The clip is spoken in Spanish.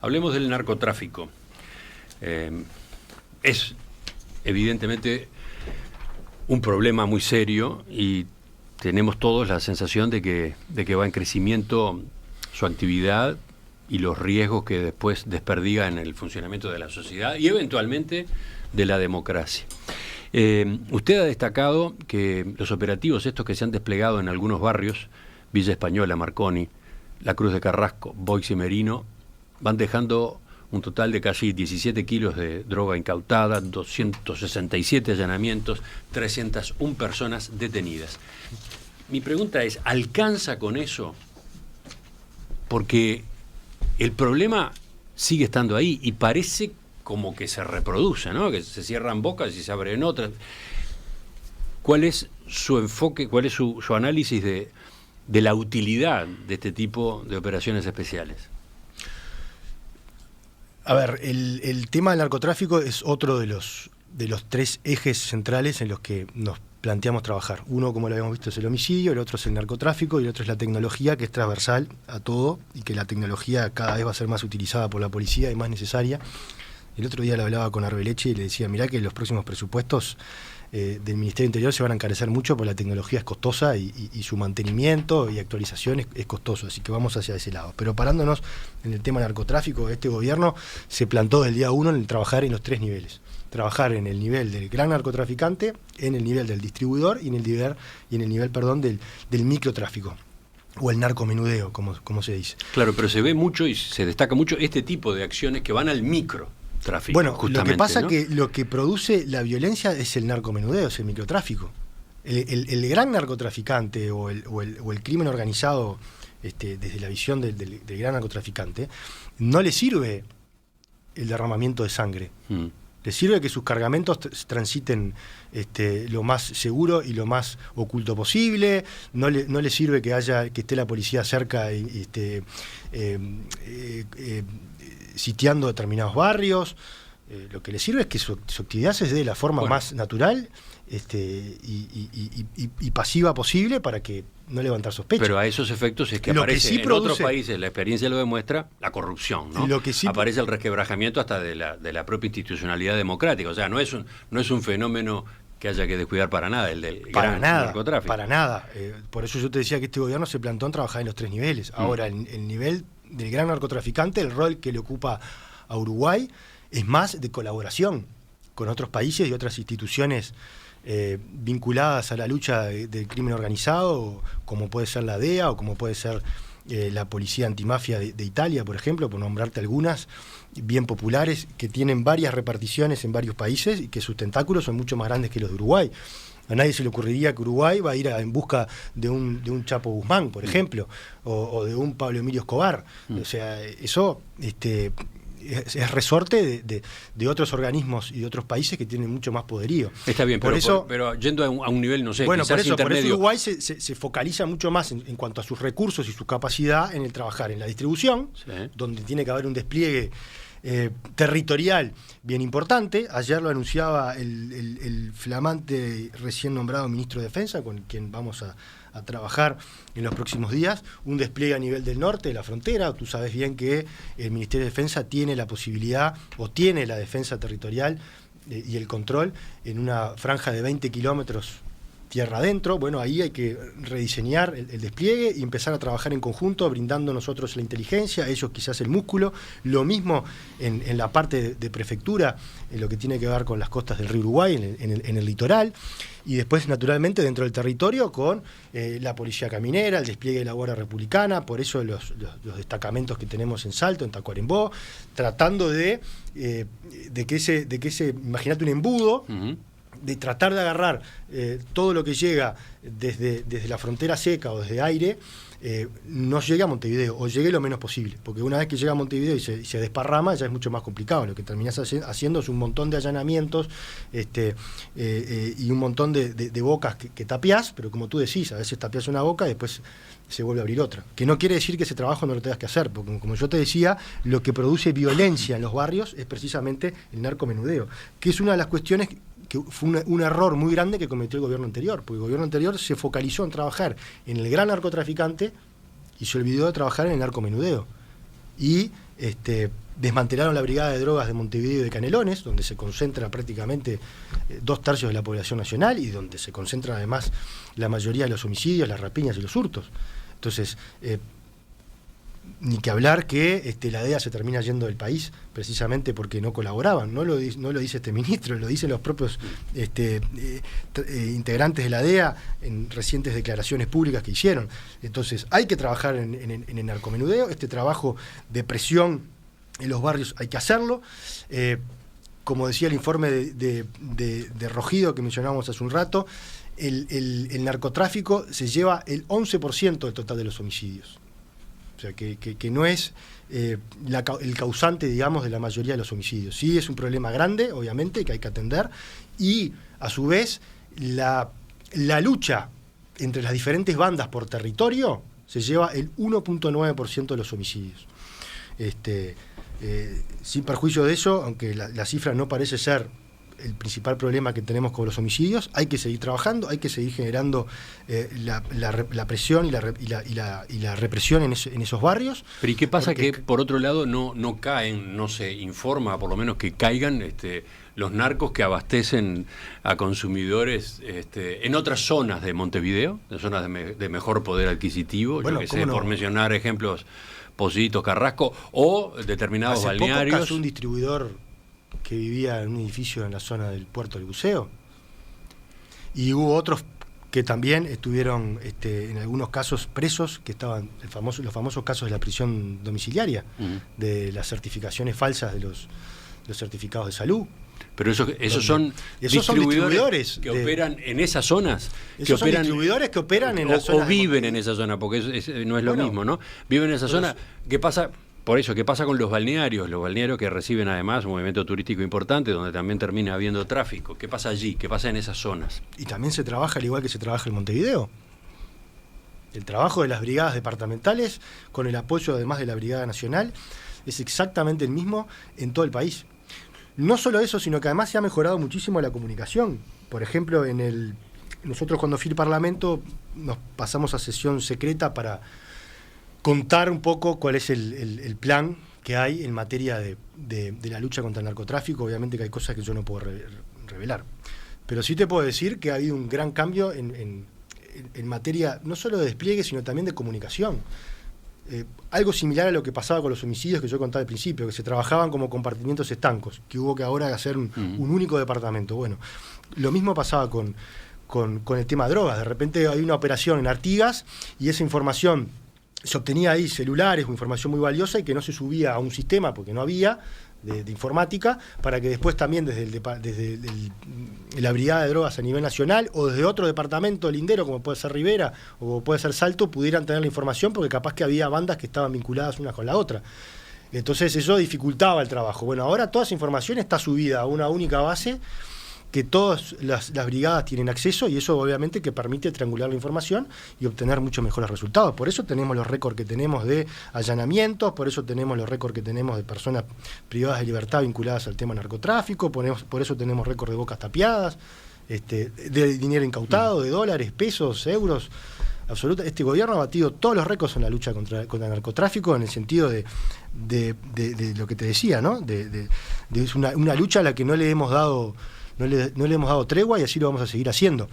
Hablemos del narcotráfico. Es evidentemente un problema muy serio y tenemos todos la sensación de que va en crecimiento su actividad y los riesgos que después desperdiga en el funcionamiento de la sociedad y eventualmente de la democracia. Usted ha destacado que los operativos estos que se han desplegado en algunos barrios, Villa Española, Marconi, La Cruz de Carrasco, Boix y Merino, van dejando un total de casi 17 kilos de droga incautada, 267 allanamientos, 301 personas detenidas. Mi pregunta es, ¿alcanza con eso? Porque el problema sigue estando ahí y parece como que se reproduce, ¿no? Que se cierran bocas y se abren otras. ¿Cuál es su enfoque, cuál es su análisis de la utilidad de este tipo de operaciones especiales? A ver, el tema del narcotráfico es otro de los tres ejes centrales en los que nos planteamos trabajar. Uno, como lo habíamos visto, es el homicidio, el otro es el narcotráfico y el otro es la tecnología, que es transversal a todo y que la tecnología cada vez va a ser más utilizada por la policía y más necesaria. El otro día le hablaba con Arbeleche y le decía, mirá que los próximos presupuestos del Ministerio del Interior se van a encarecer mucho porque la tecnología es costosa y su mantenimiento y actualización es costoso, así que vamos hacia ese lado. Pero parándonos en el tema narcotráfico, este gobierno se plantó desde el día 1 en trabajar en los tres niveles. Trabajar en el nivel del gran narcotraficante, en el nivel del distribuidor y en el nivel del microtráfico. O el narcomenudeo, como se dice. Claro, pero se ve mucho y se destaca mucho este tipo de acciones que van al microtráfico. Bueno, lo que pasa, ¿no?, que lo que produce la violencia es el narcomenudeo, es el microtráfico. El gran narcotraficante o el crimen organizado, desde la visión del gran narcotraficante, no le sirve el derramamiento de sangre. Le sirve que sus cargamentos transiten lo más seguro y lo más oculto posible. No le sirve que esté la policía cerca sitiando determinados barrios. Lo que le sirve es que su actividad se dé de la forma más natural y pasiva posible para que no levantar sospechas. Pero a esos efectos es que aparece en otros países, la experiencia lo demuestra, la corrupción, ¿no? Aparece el resquebrajamiento hasta de la propia institucionalidad democrática. O sea, no es un fenómeno que haya que descuidar para nada, el del gran narcotráfico. Para nada. Por eso yo te decía que este gobierno se plantó en trabajar en los tres niveles. Ahora, el nivel del gran narcotraficante, el rol que le ocupa a Uruguay, es más de colaboración con otros países y otras instituciones vinculadas a la lucha del crimen organizado, como puede ser la DEA o como puede ser la Policía Antimafia de Italia, por ejemplo, por nombrarte algunas, bien populares, que tienen varias reparticiones en varios países y que sus tentáculos son mucho más grandes que los de Uruguay. A nadie se le ocurriría que Uruguay va a ir en busca de un Chapo Guzmán, por ejemplo, o de un Pablo Emilio Escobar. O sea, eso es resorte de otros organismos y de otros países que tienen mucho más poderío. Está bien, pero yendo a un nivel, no sé, bueno, quizás por eso Uruguay se focaliza mucho más en cuanto a sus recursos y su capacidad en el trabajar en la distribución, sí, donde tiene que haber un despliegue territorial bien importante. Ayer lo anunciaba el flamante recién nombrado ministro de Defensa, con quien vamos a trabajar en los próximos días, un despliegue a nivel del norte de la frontera. Tú sabes bien que el Ministerio de Defensa tiene la posibilidad o tiene la defensa territorial y el control en una franja de 20 kilómetros tierra adentro. Bueno, ahí hay que rediseñar el despliegue y empezar a trabajar en conjunto, brindando nosotros la inteligencia, ellos quizás el músculo. Lo mismo en la parte de prefectura, en lo que tiene que ver con las costas del río Uruguay, en el litoral. Y después, naturalmente, dentro del territorio con la policía caminera, el despliegue de la Guardia Republicana, por eso los destacamentos que tenemos en Salto, en Tacuarembó, tratando de que ese, imagínate un embudo, de tratar de agarrar todo lo que llega desde la frontera seca o desde aire, no llegue a Montevideo, o llegue lo menos posible, porque una vez que llega a Montevideo y se desparrama, ya es mucho más complicado. Lo que terminás haciendo es un montón de allanamientos y un montón de bocas que tapiás, pero como tú decís, a veces tapiás una boca y después se vuelve a abrir otra. Que no quiere decir que ese trabajo no lo tengas que hacer, porque como yo te decía, lo que produce violencia en los barrios es precisamente el narcomenudeo, que es una de las cuestiones que fue un error muy grande que cometió el gobierno anterior, porque el gobierno anterior se focalizó en trabajar en el gran narcotraficante y se olvidó de trabajar en el narcomenudeo. Y desmantelaron la brigada de drogas de Montevideo y de Canelones, donde se concentra prácticamente 2/3 de la población nacional y donde se concentra además la mayoría de los homicidios, las rapiñas y los hurtos. Entonces, ni que hablar que la DEA se termina yendo del país precisamente porque no colaboraban. No lo dice este ministro, lo dicen los propios integrantes de la DEA en recientes declaraciones públicas que hicieron. Entonces hay que trabajar en el narcomenudeo. Este trabajo de presión en los barrios hay que hacerlo. Como decía el informe de Rogido que mencionábamos hace un rato, el narcotráfico se lleva el 11% del total de los homicidios. O sea, que no es el causante, digamos, de la mayoría de los homicidios. Sí es un problema grande, obviamente, que hay que atender, y a su vez la lucha entre las diferentes bandas por territorio se lleva el 1.9% de los homicidios. Sin perjuicio de eso, aunque la cifra no parece ser el principal problema que tenemos con los homicidios, hay que seguir trabajando, hay que seguir generando la presión y la represión en esos barrios. Pero ¿y qué pasa que por otro lado no caen, no se informa, por lo menos que caigan los narcos que abastecen a consumidores en otras zonas de Montevideo, en zonas de mejor poder adquisitivo, bueno, yo que sé, por mencionar ejemplos, Positos, Carrasco, o determinados balnearios? Hace poco cayó un distribuidor que vivía en un edificio en la zona del puerto del Buceo, y hubo otros que también estuvieron en algunos casos presos, que estaban los famosos casos de la prisión domiciliaria, de las certificaciones falsas de los certificados de salud. Pero esos son distribuidores que operan en esas zonas. Esos son distribuidores que operan en las zonas. O viven en esa zona, porque no es lo mismo, ¿no? Viven en esa zona. ¿Qué pasa? Por eso, ¿qué pasa con los balnearios? Los balnearios que reciben además un movimiento turístico importante, donde también termina habiendo tráfico. ¿Qué pasa allí? ¿Qué pasa en esas zonas? Y también se trabaja al igual que se trabaja en Montevideo. El trabajo de las brigadas departamentales, con el apoyo además de la Brigada Nacional, es exactamente el mismo en todo el país. No solo eso, sino que además se ha mejorado muchísimo la comunicación. Por ejemplo, nosotros cuando fui al Parlamento nos pasamos a sesión secreta para contar un poco cuál es el plan que hay en materia de la lucha contra el narcotráfico. Obviamente que hay cosas que yo no puedo revelar. Pero sí te puedo decir que ha habido un gran cambio en materia no solo de despliegue, sino también de comunicación. Algo similar a lo que pasaba con los homicidios que yo contaba al principio, que se trabajaban como compartimientos estancos, que hubo que ahora hacer un único departamento. Bueno, lo mismo pasaba con el tema de drogas. De repente hay una operación en Artigas y esa información se obtenía ahí, celulares o información muy valiosa, y que no se subía a un sistema porque no había de informática, para que después también desde la brigada de drogas a nivel nacional o desde otro departamento lindero, como puede ser Rivera o puede ser Salto, pudieran tener la información, porque capaz que había bandas que estaban vinculadas una con la otra. Entonces eso dificultaba el trabajo. Bueno, ahora toda esa información está subida a una única base que todas las brigadas tienen acceso, y eso obviamente que permite triangular la información y obtener mucho mejores resultados. Por eso tenemos los récords que tenemos de allanamientos, por eso tenemos los récords que tenemos de personas privadas de libertad vinculadas al tema narcotráfico, por eso tenemos récords de bocas tapiadas, de dinero incautado, de dólares, pesos, euros. Absoluta. Este gobierno ha batido todos los récords en la lucha contra el narcotráfico, en el sentido de lo que te decía, ¿no? Es una lucha a la que no le hemos dado tregua, y así lo vamos a seguir haciendo.